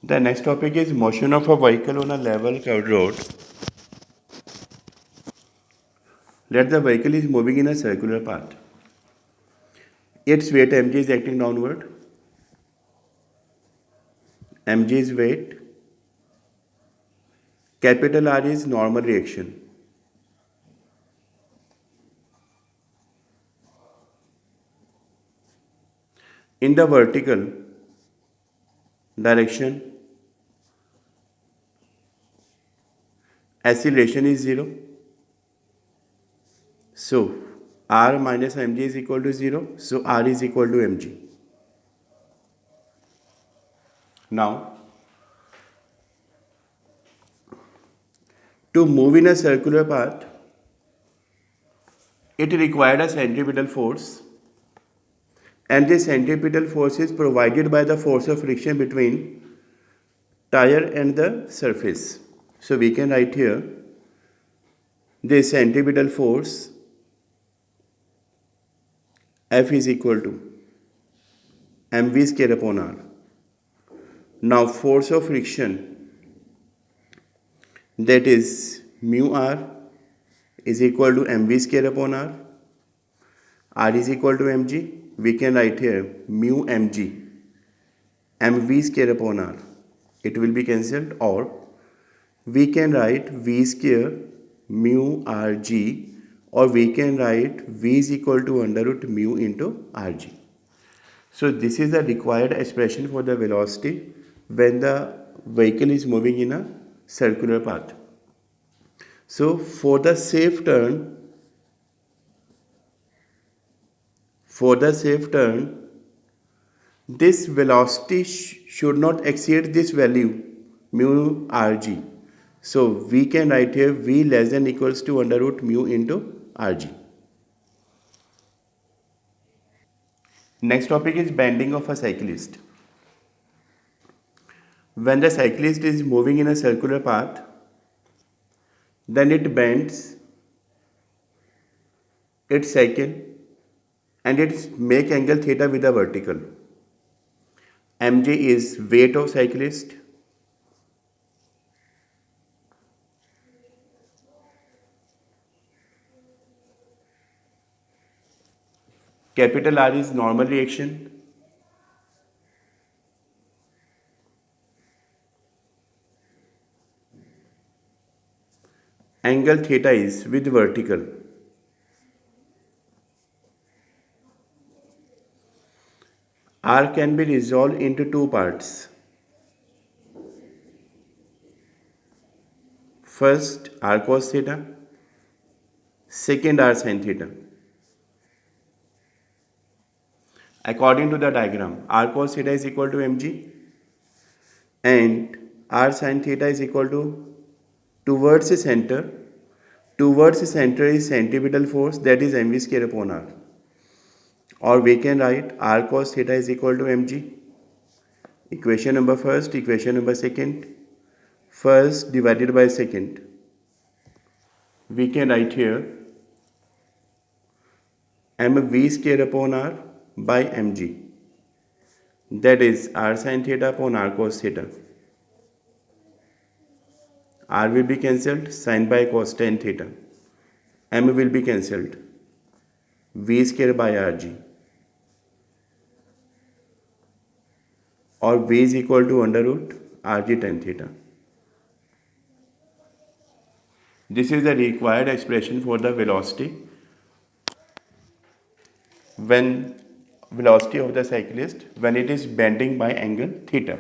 The next topic is motion of a vehicle on a level curved road. Let the vehicle is moving in a circular path. Its weight mg is acting downward. Mg is weight. Capital R is normal reaction. In the vertical direction, acceleration is 0. So R minus mg is equal to 0. So R is equal to mg. Now, to move in a circular path, it required a centripetal force, and this centripetal force is provided by the force of friction between tire and the surface. So we can write here this centripetal force F is equal to mv square upon r. Now force of friction, that is mu r, is equal to mv square upon r. R is equal to mg. We can write here mu mg, mv square upon r. It will be cancelled, or we can write v square mu rg, or we can write v is equal to under root mu into rg. So this is the required expression for the velocity when the vehicle is moving in a circular path. So for the safe turn, this velocity should not exceed this value mu rg. So we can write here v less than equals to under root mu into rg. Next topic is bending of a cyclist. When the cyclist is moving in a circular path, then it bends its cycle and it make angle theta with the vertical. Mj is weight of cyclist. Capital R is normal reaction. Angle theta is with vertical. R can be resolved into two parts. First R cos theta, second R sin theta. According to the diagram, R cos theta is equal to mg and R sin theta is equal to towards the center. Towards the center is centripetal force, that is mv square upon r. Or we can write R cos theta is equal to mg. Equation number first, equation number second. First divided by second. We can write here mv square upon r by mg, that is r sin theta upon r cos theta. R will be cancelled, sin by cos tan theta. M will be cancelled, v square by rg, or v is equal to under root rg tan theta. This is the required expression for the velocity when velocity of the cyclist when it is bending by angle theta.